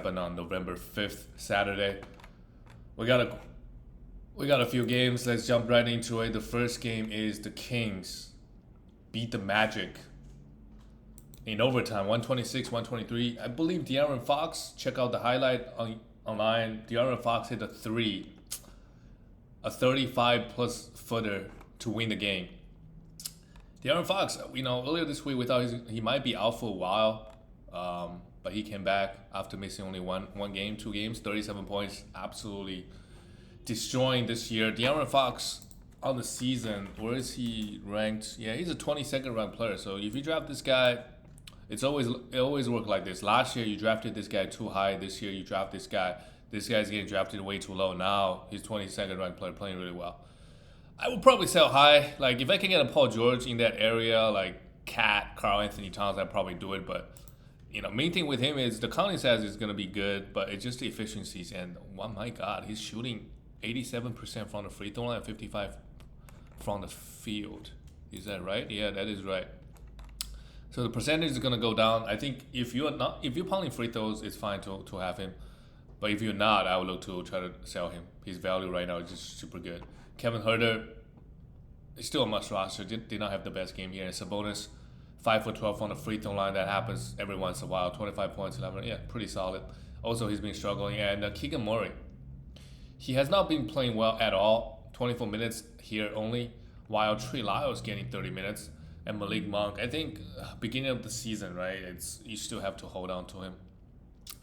Happened on November 5th, Saturday. We got a few games. Let's jump right into it. The first game is the Kings beat the Magic in overtime, 126-123. I believe De'Aaron Fox. Check out the highlight online. De'Aaron Fox hit a 35 plus footer to win the game. De'Aaron Fox, earlier this week we thought he might be out for a while, but he came back after missing only one game, 2 games, 37 points, absolutely destroying this year. De'Aaron Fox on the season, where is he ranked? Yeah, he's a 22nd ranked player. So if you draft this guy, it always works like this. Last year you drafted this guy too high. This year you draft this guy. This guy's getting drafted way too low. Now he's 22nd ranked player playing really well. I would probably sell high. Like if I can get a Paul George in that area, like Cat, Karl Anthony Towns, I'd probably do it. But main thing with him is the counting stats is gonna be good, but it's just the efficiencies. And oh my God, he's shooting 87% from the free throw line and 55 from the field. Is that right? Yeah, that is right. So the percentage is gonna go down. I think if you're pounding free throws, it's fine to have him. But if you're not, I would look to try to sell him. His value right now is just super good. Kevin Huerter is still a must roster. Did not have the best game here. It's a bonus. 5 for 12 on the free throw line. That happens every once in a while. 25 points, 11. Yeah, pretty solid. Also, he's been struggling. And Keegan Murray, he has not been playing well at all. 24 minutes here only, while Trey Lyles getting 30 minutes. And Malik Monk, I think beginning of the season, right? You still have to hold on to him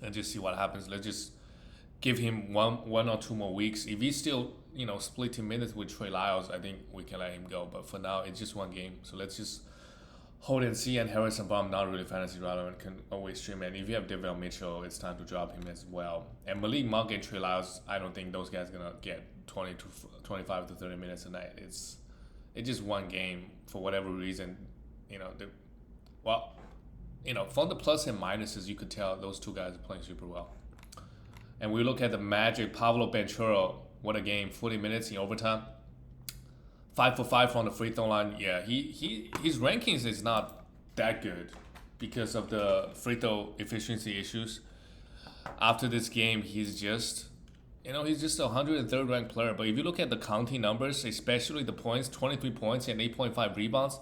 and just see what happens. Let's just give him one or 2 more weeks. If he's still splitting minutes with Trey Lyles, I think we can let him go. But for now, it's just one game, so let's just hold and see. And Harrison Baum, not really fantasy relevant, can always stream. And if you have Devin Mitchell, it's time to drop him as well. And Malik Monk and Trey Lyles, I don't think those guys are gonna get 25 to 30 minutes a night. It's just one game for whatever reason. From the plus and minuses, you could tell those 2 guys are playing super well. And we look at the Magic, Pablo Banchero, what a game, 40 minutes in overtime. 5 for 5 from the free throw line. Yeah, his rankings is not that good because of the free throw efficiency issues. After this game, he's just a 103rd ranked player. But if you look at the counting numbers, especially the points, 23 points and 8.5 rebounds,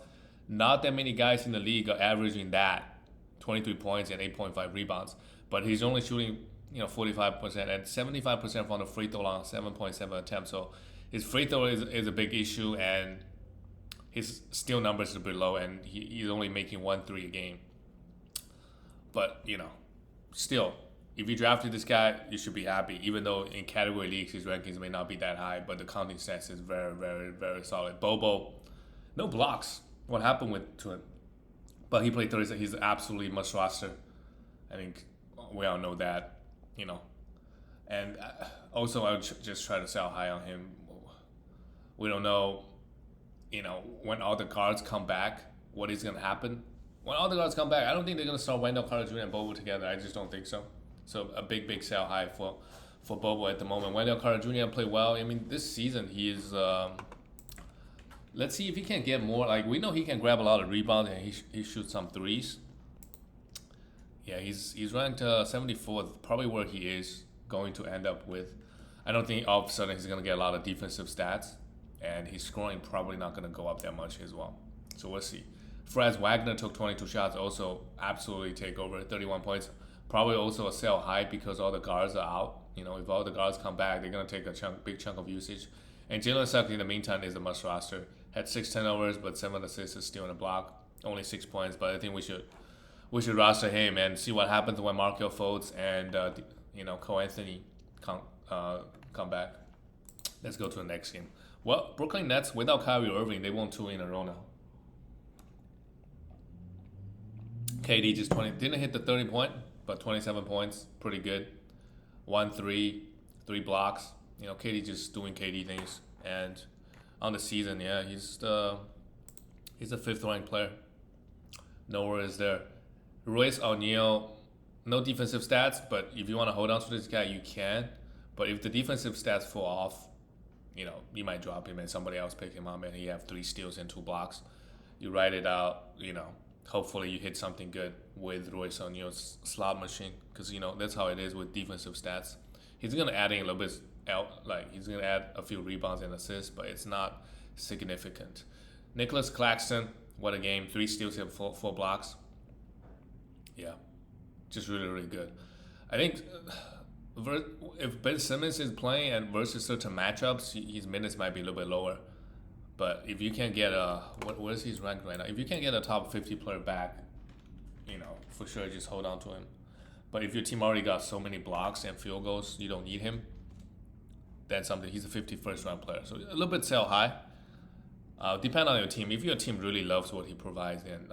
not that many guys in the league are averaging that, 23 points and 8.5 rebounds. But he's only shooting 45% and 75% from the free throw line, 7.7 attempts. So his free throw is a big issue, and his steal numbers are pretty low, and he's only making 1-3 a game. But still, if you drafted this guy, you should be happy. Even though in category leagues his rankings may not be that high, but the counting stats is very, very, very solid. Bobo, no blocks. What happened to him? But he played 30. He's absolutely must roster. I think we all know that. And also I would just try to sell high on him. We don't know, when all the guards come back, what is going to happen. When all the guards come back, I don't think they're going to start Wendell Carter Jr. and Bobo together. I just don't think so. So a big sell high for Bobo at the moment. Wendell Carter Jr. played well. I mean, this season he is. Let's see if he can get more. Like, we know he can grab a lot of rebounds and he shoots some threes. Yeah, he's ranked 74th, probably where he is going to end up with. I don't think all of a sudden he's going to get a lot of defensive stats, and his scoring probably not going to go up that much as well. So we'll see. Franz Wagner took 22 shots, also absolutely take over, 31 points. Probably also a sell high because all the guards are out. If all the guards come back, they're going to take a big chunk of usage. And Jalen Suggs in the meantime is a must roster. Had 6 turnovers, but 7 assists, is still in the block. Only 6 points, but I think we should roster him and see what happens when Markelle Fultz and Cole Anthony come back. Let's go to the next game. Well, Brooklyn Nets without Kyrie Irving, they won 2 in a row now. KD just didn't hit the 30 point, but 27 points, pretty good. 1-3, 3 blocks. KD just doing KD things. And on the season, yeah, he's the 5th ranked player. Nowhere is there. Royce O'Neal, no defensive stats, but if you want to hold on to this guy, you can. But if the defensive stats fall off, you might drop him and somebody else pick him up and he have 3 steals and 2 blocks. You write it out, hopefully you hit something good. with Royce O'Neal's slot machine because that's how it is with defensive stats. He's gonna add in a little bit out, like he's gonna add a few rebounds and assists, but it's not significant. Nicolas Claxton, what a game! 3 steals and four blocks. Yeah, just really really good. I think if Ben Simmons is playing and versus certain matchups, his minutes might be a little bit lower. But if you can get what is his rank right now? If you can get a top 50 player back, for sure just hold on to him. But if your team already got so many blocks and field goals, you don't need him. That's something. He's a 51st round player, so a little bit sell high. Depend on your team. If your team really loves what he provides, then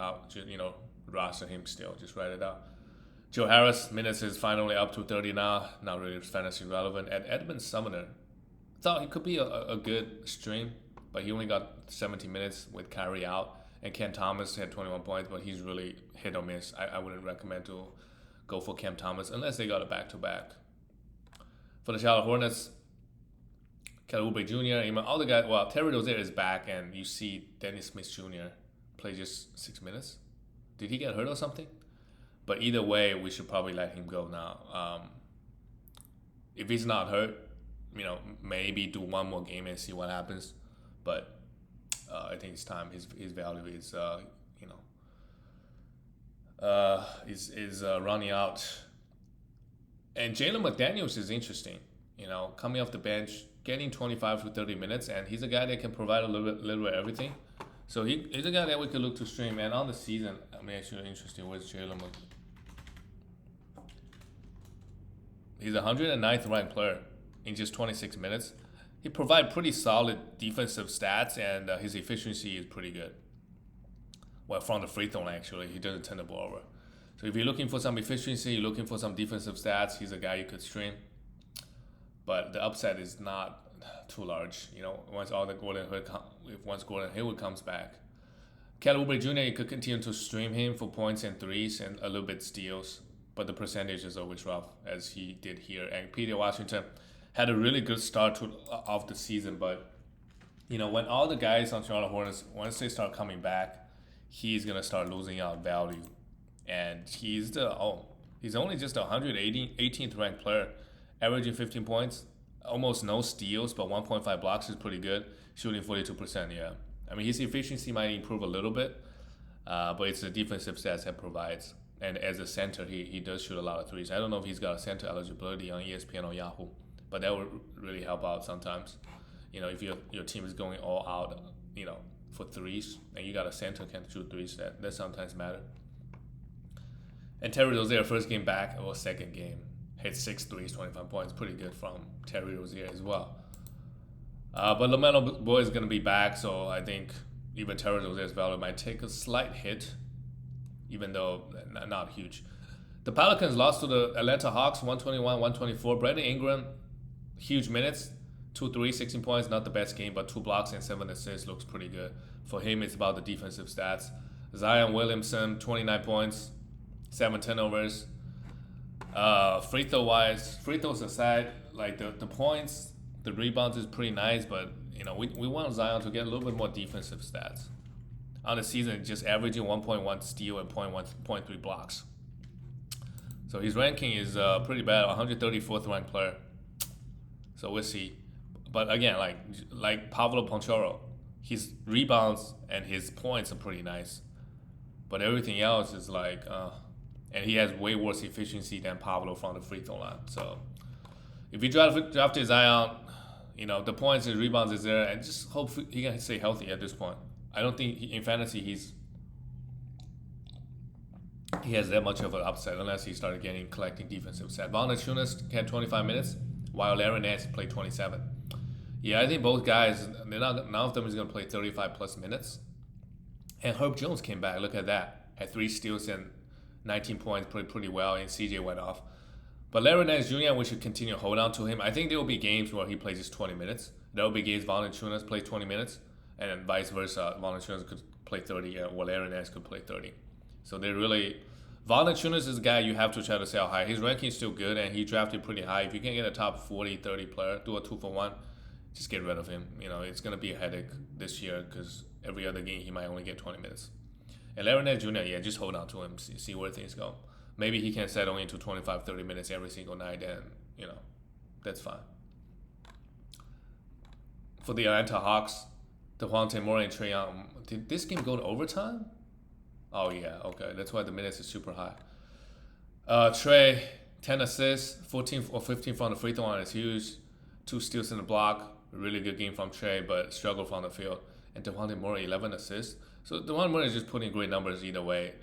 roster him still. Just write it out. Joe Harris minutes is finally up to 30 now. Not really fantasy relevant. And Edmund Sumner, thought he could be a good stream, but he only got 17 minutes with Kyrie out. And Cam Thomas had 21 points, but he's really hit or miss. I wouldn't recommend to go for Cam Thomas unless they got a back-to-back. For the Charlotte Hornets, Kelly Oubre Jr., all the guys, Terry Rozier is back, and you see Dennis Smith Jr. play just 6 minutes. Did he get hurt or something? But either way, we should probably let him go now. If he's not hurt, maybe do one more game and see what happens. But I think it's time. His value is running out. And Jalen McDaniels is interesting. Coming off the bench, getting 25 to 30 minutes, and he's a guy that can provide a little bit everything. So he's a guy that we could look to stream. And on the season, actually interesting. Where's Jalen McDaniels? He's a 109th ranked player in just 26 minutes. He provides pretty solid defensive stats, and his efficiency is pretty good. Well, from the free throw line, actually, he doesn't turn the ball over. So if you're looking for some efficiency, you're looking for some defensive stats, he's a guy you could stream. But the upside is not too large. Once Gordon Hayward comes back. Kelly Oubre Jr., you could continue to stream him for points and threes and a little bit steals, but the percentage is always rough, as he did here. And P.J. Washington had a really good start of the season, but when all the guys on Charlotte Hornets, once they start coming back, he's gonna start losing out value, and he's only just a 118th ranked player, averaging 15 points, almost no steals, but 1.5 blocks is pretty good, shooting 42%. Yeah, his efficiency might improve a little bit, but it's the defensive stats that provides. And as a center, he does shoot a lot of threes. I don't know if he's got a center eligibility on ESPN or Yahoo, but that would really help out sometimes. If your team is going all out, for threes, and you got a center can shoot threes, that sometimes matter. And Terry Rozier, first game back, or second game, hit 6 threes, 25 points. Pretty good from Terry Rozier as well. But LaMelo Ball is going to be back, so I think even Terry Rozier's value might take a slight hit, even though not huge. The Pelicans lost to the Atlanta Hawks, 121-124. Brandon Ingram, huge minutes, 2 3, 16 points, not the best game, but 2 blocks and 7 assists looks pretty good. For him, it's about the defensive stats. Zion Williamson, 29 points, 7 turnovers. Free throws aside, like the points, the rebounds is pretty nice, but we want Zion to get a little bit more defensive stats. On the season, just averaging 1.1 steal and 0.3 blocks. So his ranking is pretty bad, 134th ranked player. So we'll see. But again, like Pablo Ponchoro, his rebounds and his points are pretty nice. But everything else is and he has way worse efficiency than Pablo from the free throw line. So if you drafted Zion, the points and rebounds is there, and just hope he can stay healthy at this point. I don't think in fantasy he has that much of an upside unless he started collecting defensive stats. Valanciunas had 25 minutes, while Larry Nance played 27. Yeah, I think both guys, none of them is going to play 35 plus minutes. And Herb Jones came back. Look at that. Had 3 steals and 19 points, played pretty well, and CJ went off. But Larry Nance Jr., we should continue to hold on to him. I think there will be games where he plays just 20 minutes. There will be games Valanciunas plays 20 minutes, and then vice versa. Valanciunas could play 30, or Larry Nance could play 30. So they're really... Valanciunas is a guy you have to try to sell high. His ranking is still good, and he drafted pretty high. If you can get a top 40, 30 player, do a 2-for-1, just get rid of him. It's going to be a headache this year because every other game he might only get 20 minutes. And Larry Nance Jr., yeah, just hold on to him, see where things go. Maybe he can settle into 25, 30 minutes every single night, and, that's fine. For the Atlanta Hawks, Devontae Moore and Trae Young, did this game go to overtime? Oh, yeah, okay. That's why the minutes is super high. Trae, 10 assists, 14 or 15 from the free throw line is huge. 2 steals in the block. Really good game from Trae, but struggled from the field. And Devontae Moore, 11 assists. So Devontae Moore is just putting great numbers either way.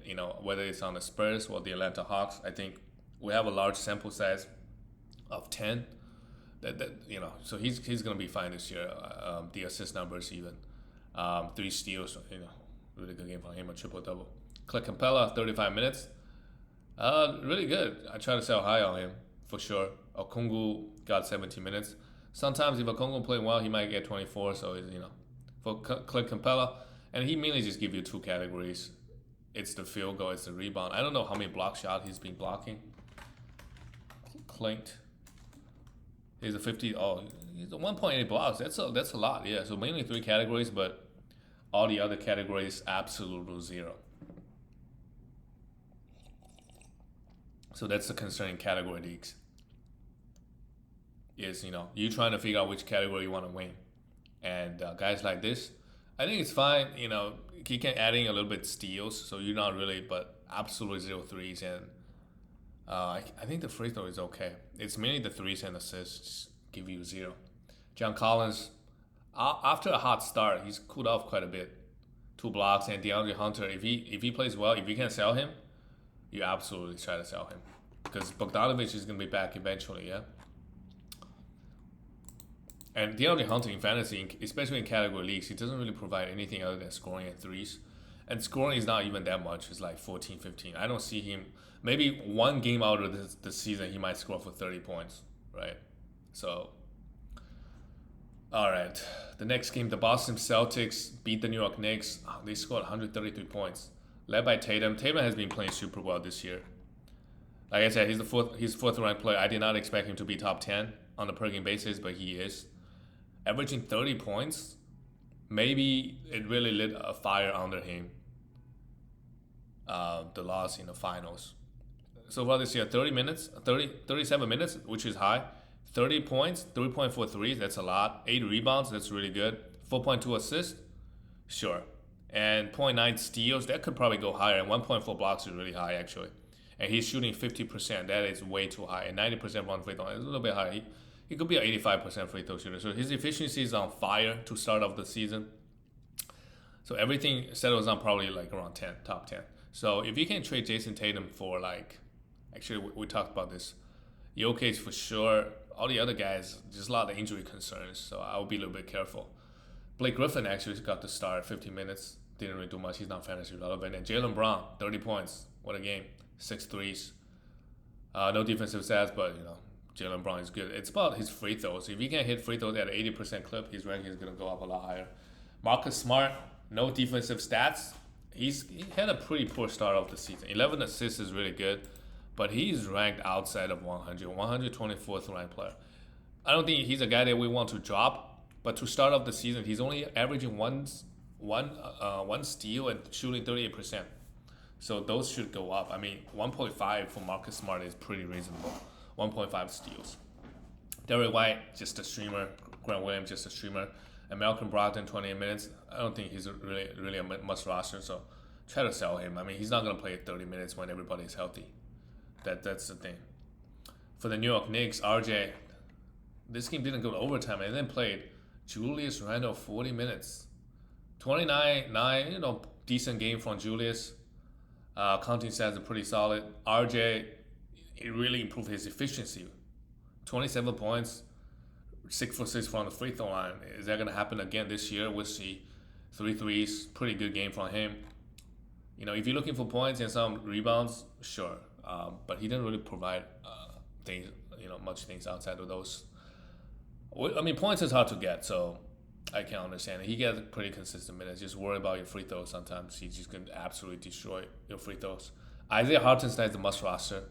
Whether it's on the Spurs or the Atlanta Hawks, I think we have a large sample size of 10. So he's gonna be fine this year. The assist numbers even, 3 steals. Really good game from him, a triple double. Clint Capella, 35 minutes. Really good. I try to sell high on him for sure. Okongwu got 17 minutes. Sometimes if Okongwu play well, he might get 24. So for Clint Capella, and he mainly just give you 2 categories. It's the field goal, it's the rebound. I don't know how many block shot he's been blocking. Clint. He's a 50. Oh, he's a 1.8 blocks. That's a lot. Yeah. So mainly 3 categories, but all the other categories absolutely 0. So that's the concern in category leagues. Is you trying to figure out which category you want to win, and guys like this, I think it's fine. He can add in a little bit steals, so you're not really, but absolutely 0 threes, and I think the free throw is okay. It's mainly the threes and assists give you 0. John Collins, after a hot start, he's cooled off quite a bit. 2 blocks, and DeAndre Hunter, if he plays well, if you can sell him, you absolutely try to sell him, because Bogdanovich is going to be back eventually, yeah. And DeAndre Hunter in fantasy, especially in category leagues, he doesn't really provide anything other than scoring and threes. And scoring is not even that much. It's like 14, 15. I don't see him. Maybe one game out of the season, he might score for 30 points, right? So, all right. The next game, the Boston Celtics beat the New York Knicks. They scored 133 points, led by Tatum. Tatum has been playing super well this year. Like I said, he's fourth ranked player. I did not expect him to be top 10 on a per game basis, but he is. Averaging 30 points, maybe it really lit a fire under him. The loss in the finals. So far this year, 37 minutes, which is high. 30 points, 3.4 threes, that's a lot. 8 rebounds, that's really good. 4.2 assists, sure. And 0.9 steals, that could probably go higher. And 1.4 blocks is really high, actually. And he's shooting 50%, that is way too high. And 90% from free throw, it's a little bit high. He could be an 85% free throw shooter. So his efficiency is on fire to start off the season. So everything settles on probably like around 10, top 10. So if you can trade Jason Tatum for actually we talked about this, Jokic for sure. All the other guys, just a lot of injury concerns. So I will be a little bit careful. Blake Griffin actually got the start, 15 minutes. Didn't really do much. He's not fantasy relevant. And Jaylen Brown, 30 points. What a game. 6 threes. No defensive stats, but Jaylen Brown is good. It's about his free throws. If he can hit free throws at an 80% clip, his ranking is going to go up a lot higher. Marcus Smart, no defensive stats. He had a pretty poor start of the season. 11 assists is really good, but he's ranked outside of 100, 124th ranked player. I don't think he's a guy that we want to drop, but to start off the season, he's only averaging one steal and shooting 38%. So those should go up. I mean, 1.5 for Marcus Smart is pretty reasonable. 1.5 steals. Derrick White, just a streamer. Grant Williams, just a streamer. And Malcolm Brogdon, 28 minutes. I don't think he's really a must roster, so try to sell him. I mean, he's not going to play 30 minutes when everybody's healthy. That's the thing. For the New York Knicks, RJ, this game didn't go to overtime and then played Julius Randle 40 minutes. 29-9, decent game from Julius. Counting stats are pretty solid. RJ, it really improved his efficiency. 27 points, 6 for 6 from the free throw line. Is that going to happen again this year? We'll see. 3 threes, pretty good game from him. If you're looking for points and some rebounds, sure. But he didn't really provide much things outside of those. I mean, points is hard to get, so I can understand it. He gets pretty consistent minutes. Just worry about your free throws sometimes. He's just going to absolutely destroy your free throws. Isaiah Hartenstein is the must roster.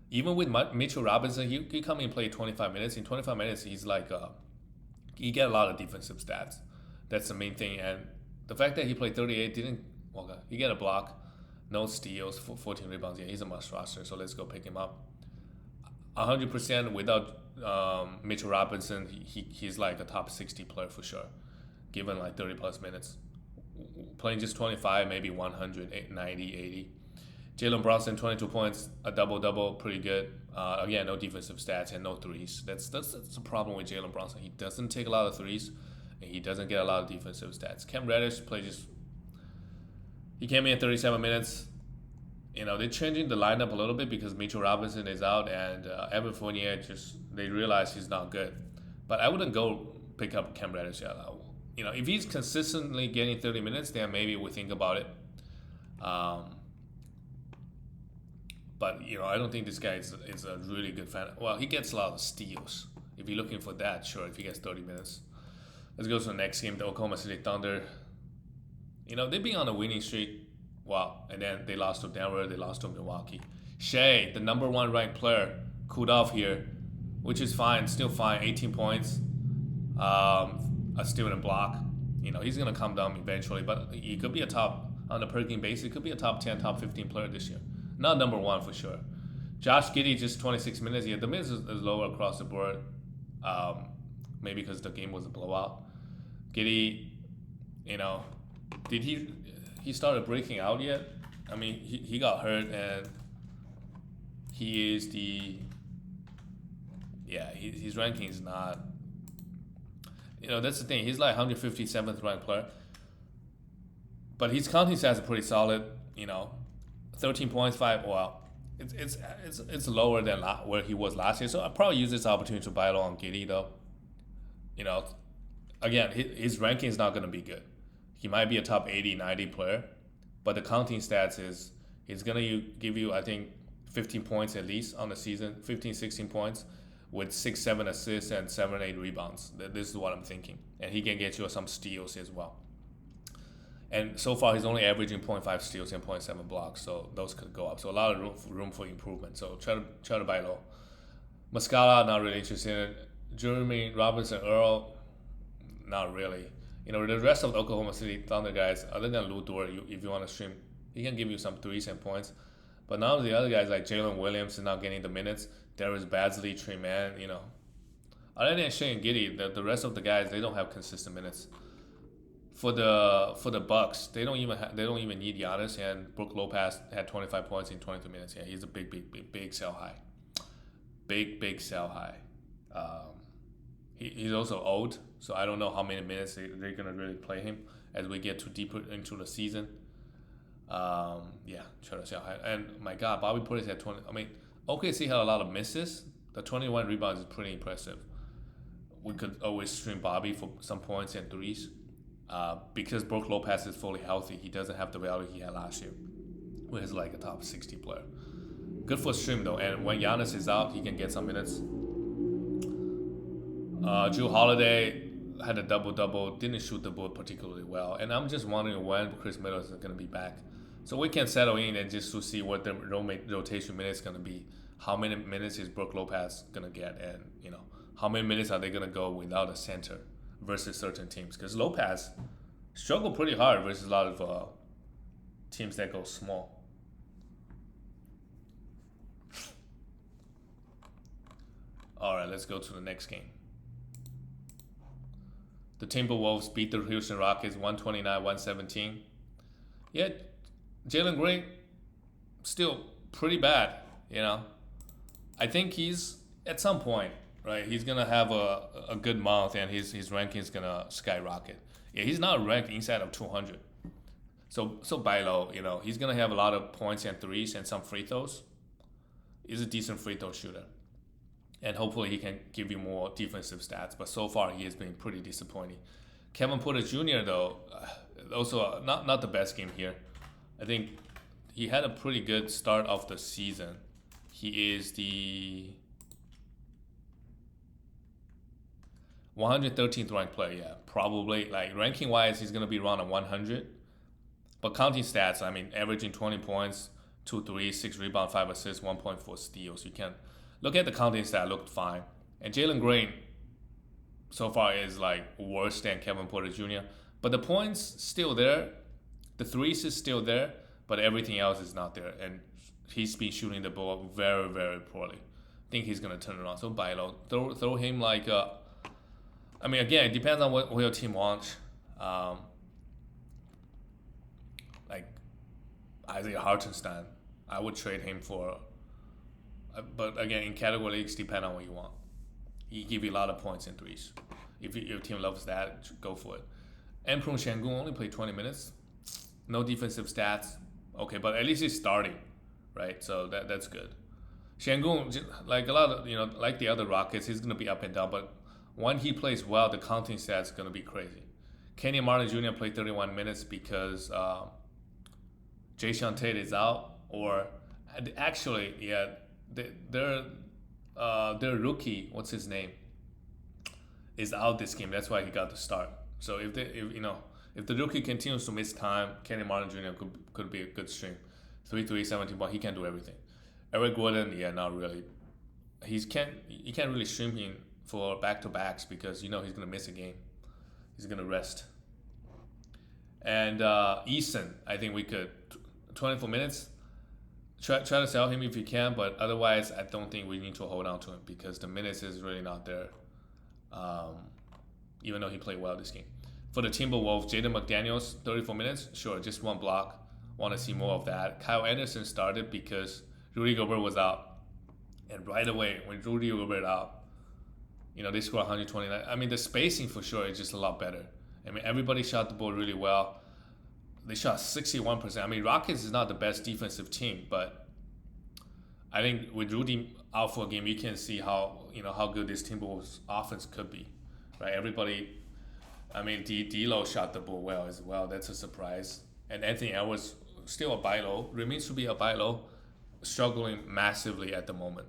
Even with Mitchell Robinson, he come in and play 25 minutes. In 25 minutes, he's he get a lot of defensive stats. That's the main thing. And the fact that he played 38 didn't Okay, he get a block, no steals, 14 rebounds. Yeah, he's a must roster. So let's go pick him up. 100% without Mitchell Robinson, he's like a top 60 player for sure, given like 30 plus minutes. Playing just 25, maybe 100, 90, 80. Jalen Brunson, 22 points, a double-double, pretty good. Again, no defensive stats and no threes. That's the problem with Jalen Brunson. He doesn't take a lot of threes, and he doesn't get a lot of defensive stats. Cam Reddish he came in 37 minutes. They're changing the lineup a little bit because Mitchell Robinson is out, and Evan Fournier they realize he's not good. But I wouldn't go pick up Cam Reddish yet. If he's consistently getting 30 minutes, then maybe we think about it. But I don't think this guy is a really good fan. Well, he gets a lot of steals. If you're looking for that, sure. If he gets 30 minutes, let's go to the next game. The Oklahoma City Thunder. They've been on a winning streak. Wow, and then they lost to Denver. They lost to Milwaukee. Shea, the number 1 ranked player, cooled off here, which is fine. Still fine. 18 points. A steal and a block. He's gonna come down eventually, but he could be on a per game basis. He could be a top 10, top 15 player this year. Not number 1 for sure. Josh Giddey, just 26 minutes. Yeah, the minutes is lower across the board. Maybe because the game was a blowout. Giddey, did he started breaking out yet? I mean, he got hurt, and he is his ranking is not. That's the thing. He's like 157th ranked player, but his counting stats are pretty solid. 13 points, 5. Well, it's lower than where he was last year. So I'll probably use this opportunity to buy low on Giddey though. Again, his ranking is not going to be good. He might be a top 80, 90 player, but the counting stats he's going to give you, I think, 15 points at least on the season, 15, 16 points with 6, 7 assists and 7, 8 rebounds. This is what I'm thinking. And he can get you some steals as well. And so far, he's only averaging 0.5 steals and 0.7 blocks, so those could go up. So a lot of room for improvement. So try to buy low. Muscala, not really interested in it. Jeremy Robinson, Earl, not really. The rest of the Oklahoma City Thunder guys, other than Lou Dort, if you want to stream, he can give you some threes and points. But none of the other guys, like Jalen Williams, is not getting the minutes. Darius Bazley, Trey Mann, other than Shea and Giddey, the rest of the guys, they don't have consistent minutes. For the Bucks, they don't even need Giannis, and Brook Lopez had 25 points in 22 minutes. Yeah, he's a big sell high. Big sell high. He's also old, so I don't know how many minutes they're gonna really play him as we get too deeper into the season. Try to sell high. And my God, Bobby Portis had 20. I mean, OKC had a lot of misses. The 21 rebounds is pretty impressive. We could always stream Bobby for some points and threes. Because Brook Lopez is fully healthy, he doesn't have the value he had last year, which is like a top 60 player. Good for stream though, and when Giannis is out, he can get some minutes. Drew Holiday had a double-double, didn't shoot the ball particularly well, and I'm just wondering when Chris Middleton is going to be back. So we can settle in and just to see what the rotation minutes is going to be. How many minutes is Brook Lopez going to get, and how many minutes are they going to go without a center versus certain teams? Because Lopez struggled pretty hard versus a lot of teams that go small. All right, let's go to the next game. The Timberwolves beat the Houston Rockets 129-117. Yeah, Jalen Green still pretty bad, I think he's at some point, right? He's gonna have a good month, and his ranking is gonna skyrocket. Yeah, he's not ranked inside of 200. So buy low, he's gonna have a lot of points and threes and some free throws. He's a decent free throw shooter. And hopefully he can give you more defensive stats. But so far he has been pretty disappointing. Kevin Porter Jr. though, also not the best game here. I think he had a pretty good start of the season. He is the 113th ranked player. Yeah, probably like ranking wise, he's gonna be around 100. But counting stats, I mean, averaging 20 points, 2 threes, 6 rebounds, 5 assists, 1.4 steals. You can look at the counting stat, looked fine. And Jalen Green so far is like worse than Kevin Porter Jr. But the points still there. The threes is still there, but everything else is not there, and he's been shooting the ball very, very poorly. I think he's gonna turn around. So buy low, throw him like. I mean, again, it depends on what your team wants. Like Isaiah Hartenstein, I would trade him for. But again, in category leagues, depend on what you want. He give you a lot of points in threes. If your team loves that, go for it. Emperor Şengün only played 20 minutes. No defensive stats. Okay, but at least he's starting, right? So that's good. Şengün, like a lot of, like the other Rockets, he's gonna be up and down. But when he plays well, the counting stats gonna be crazy. Kenny Martin Jr. played 31 minutes because Jason Tate is out, or actually, yeah, their rookie, what's his name, is out this game. That's why he got the start. So if the rookie continues to miss time, Kenny Martin Jr. could be a good stream. 3-3, 17 points. He can do everything. Eric Gordon, yeah, not really. You can't really stream him for back-to-backs because he's gonna miss a game. He's gonna rest. And Eason, I think we could 24 minutes. Try to sell him if you can, but otherwise, I don't think we need to hold on to him because the minutes is really not there. Even though he played well this game. For the Timberwolves, Jaden McDaniels, 34 minutes, sure, just one block. Want to see more of that. Kyle Anderson started because Rudy Gobert was out, and right away when Rudy Gobert out, they scored 129. I mean, the spacing for sure is just a lot better. I mean, everybody shot the ball really well. They shot 61%. I mean, Rockets is not the best defensive team, but I think with Rudy out for a game, you can see how good this Timberwolves offense could be, right? Everybody, I mean, D'Lo shot the ball well as well. That's a surprise. And Anthony Edwards still a buy low, remains to be a buy low, struggling massively at the moment.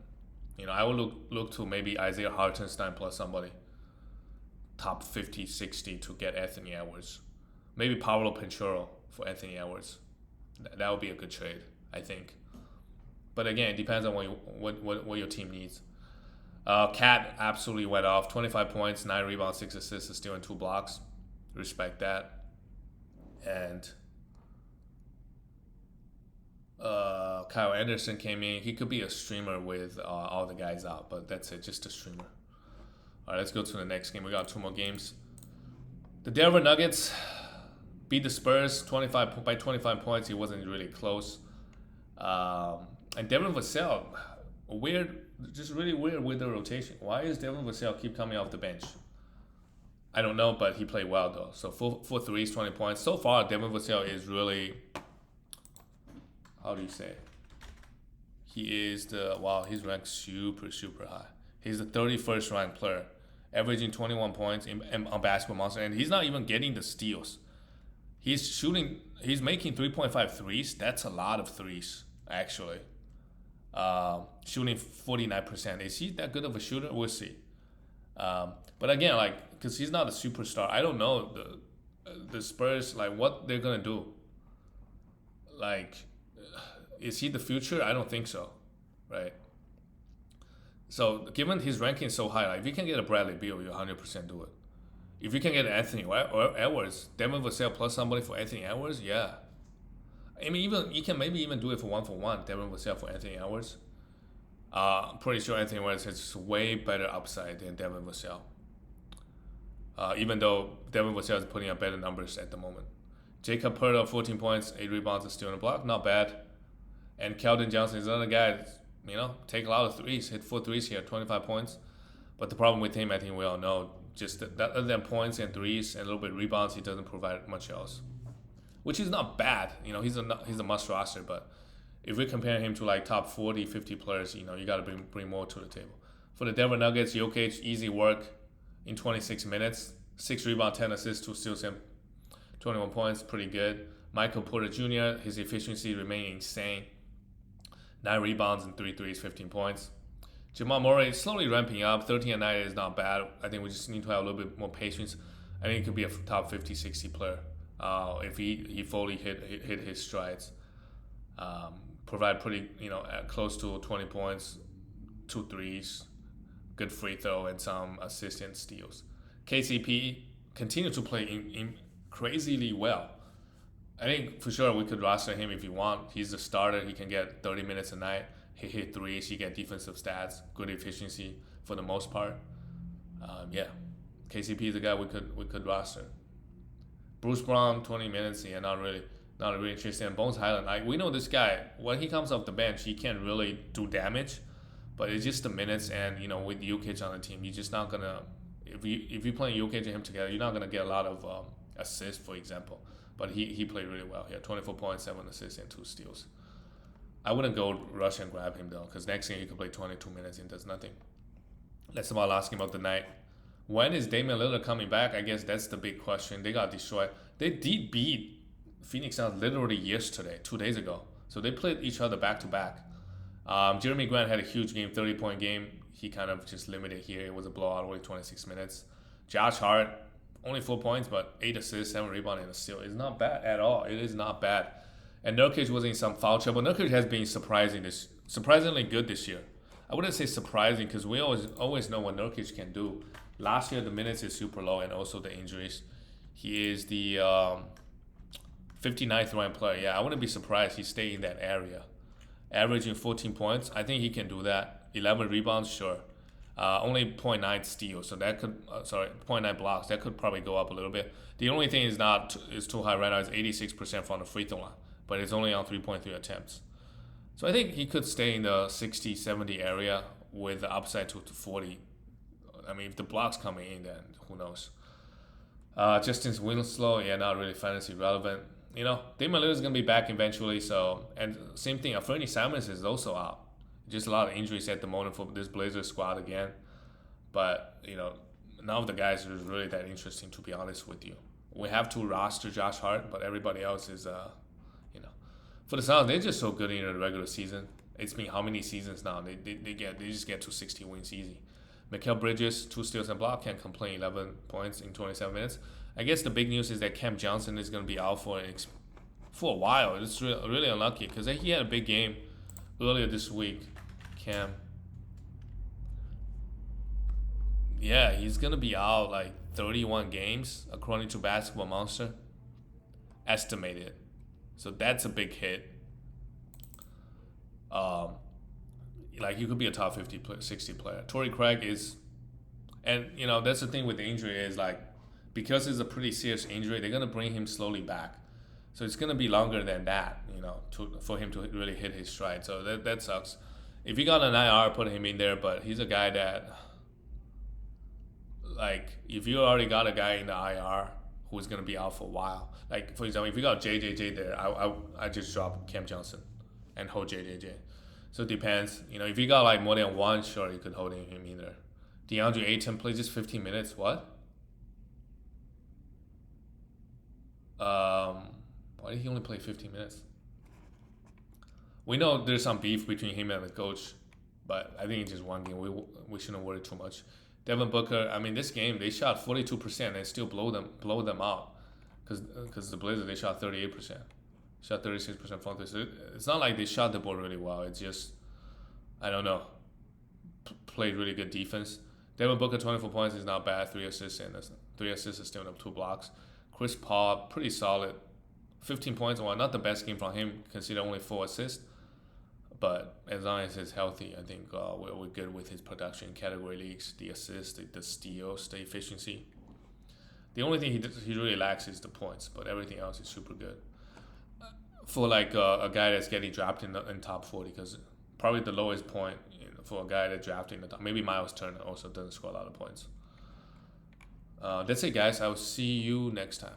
I would look to maybe Isaiah Hartenstein plus somebody top 50, 60 to get Anthony Edwards. Maybe Paolo Banchero for Anthony Edwards. That would be a good trade, I think. But again, it depends on what your team needs. Cat absolutely went off. 25 points, 9 rebounds, 6 assists, stealing 2 blocks. Respect that. And Kyle Anderson came in. He could be a streamer with all the guys out, but that's it, just a streamer. All right, let's go to the next game. We got 2 more games. The Denver Nuggets beat the Spurs 25 points. He wasn't really close. And Devin Vassell, really weird with the rotation. Why is Devin Vassell keep coming off the bench? I don't know, but he played well though. So 4 threes, 20 points. So far, Devin Vassell is really, how do you say? He is he's ranked super, super high. He's the 31st ranked player, averaging 21 points on Basketball Monster, and he's not even getting the steals. He's making 3.5 threes. That's a lot of threes, actually. Shooting 49%. Is he that good of a shooter? We'll see. But again, because he's not a superstar, I don't know the Spurs, what they're gonna do. Is he the future? I don't think so, right? So given his ranking is so high, if you can get a Bradley Beal, you 100% do it. If you can get Anthony Edwards, Devin Vassell plus somebody for Anthony Edwards, yeah. I mean, you can maybe even do it for 1-for-1, Devin Vassell for Anthony Edwards. Pretty sure Anthony Edwards has way better upside than Devin Vassell. Even though Devin Vassell is putting up better numbers at the moment. Jacob Poeltl, 14 points, 8 rebounds, and stealing a block, not bad. And Keldon Johnson is another guy that's, take a lot of threes, hit 4 threes here, 25 points. But the problem with him, I think we all know, just that other than points and threes and a little bit of rebounds, he doesn't provide much else. Which is not bad. He's a must roster, but if we compare him to top 40, 50 players, you got to bring more to the table. For the Denver Nuggets, Jokic, easy work in 26 minutes. 6 rebounds, 10 assists, 2 steals, 21 points, pretty good. Michael Porter Jr., his efficiency remained insane. 9 rebounds and 3 threes, 15 points. Jamal Murray is slowly ramping up. 13 and 9 is not bad. I think we just need to have a little bit more patience. I think he could be a top 50, 60 player if he fully hit his strides. Provide pretty, close to 20 points, 2 threes, good free throw, and some assists and steals. KCP continued to play in crazily well. I think for sure we could roster him if you want. He's the starter. He can get 30 minutes a night. He hit threes. He get defensive stats, good efficiency for the most part. Yeah, KCP is the guy we could roster. Bruce Brown, 20 minutes. Yeah, not really interested. And Bones Highland, like we know this guy when he comes off the bench, he can't really do damage, but it's just the minutes. And with Jokic on the team, you're just not gonna. If you play Jokic and him together, you're not gonna get a lot of assists, for example. But he played really well. He had 24 points, 7 assists, and 2 steals. I wouldn't go rush and grab him though, because next game he could play 22 minutes and does nothing. That's about last game of the night. When is Damian Lillard coming back? I guess that's the big question. They got destroyed. They did beat Phoenix Suns literally yesterday, 2 days ago. So they played each other back to back. Jeremy Grant had a huge game, 30-point game. He kind of just limited here. It was a blowout, only 26 minutes. Josh Hart, only 4 points, but 8 assists, 7 rebounds, and a steal. It's not bad at all. It is not bad. And Nurkic was in some foul trouble. Nurkic has been surprisingly good this year. I wouldn't say surprising because we always know what Nurkic can do. Last year, the minutes is super low and also the injuries. He is the 59th ranked player. Yeah, I wouldn't be surprised he stayed in that area. Averaging 14 points. I think he can do that. 11 rebounds, sure. Only 0.9 steals, so that could, 0.9 blocks. That could probably go up a little bit. The only thing is too high right now is 86% from the free throw line, but it's only on 3.3 attempts. So I think he could stay in the 60, 70 area with the upside to 40. I mean, if the blocks coming in, then who knows? Justin Winslow, yeah, not really fantasy relevant. Damian Lillard is going to be back eventually. So, and same thing, Anthony Simons is also out. Just a lot of injuries at the moment for this Blazers squad again. But, none of the guys are really that interesting, to be honest with you. We have to roster Josh Hart, but everybody else is, for the Suns, they're just so good in the regular season. It's been how many seasons now? They just get to 60 wins easy. Mikal Bridges, 2 steals and block, can't complain, 11 points in 27 minutes. I guess the big news is that Cam Johnson is going to be out for a while. It's really unlucky because he had a big game earlier this week. Cam. Yeah, he's going to be out like 31 games, according to Basketball Monster. Estimated. So that's a big hit. He could be a top 50, 60 player. Torrey Craig is, and that's the thing with the injury is because it's a pretty serious injury, they're gonna bring him slowly back. So it's gonna be longer than that, for him to really hit his stride. So that sucks. If you got an IR, put him in there. But he's a guy that, if you already got a guy in the IR who's gonna be out for a while. For example, if you got JJJ there, I just drop Cam Johnson and hold JJJ. So it depends. If you got more than one, sure, you could hold him in there. DeAndre Ayton plays just 15 minutes. What? Why did he only play 15 minutes? We know there's some beef between him and the coach, but I think it's just one game. We shouldn't worry too much. Devin Booker, I mean, this game they shot 42% and still blow them out because the Blazers they shot 38%. Shot 36% from 3. So it's not like they shot the ball really well. It's just, I don't know, played really good defense. Devin Booker, 24 points is not bad. 3 assists and 3 assists is still up 2 blocks. Chris Paul, pretty solid. 15 points. Well, not the best game from him, considering only 4 assists. But as long as he's healthy, I think we're good with his production in category leagues, the assists, the steals, the efficiency. The only thing he really lacks is the points, but everything else is super good. For a guy that's getting drafted in top 40, because probably the lowest point for a guy that drafted in the top. Maybe Miles Turner also doesn't score a lot of points. That's it, guys. I will see you next time.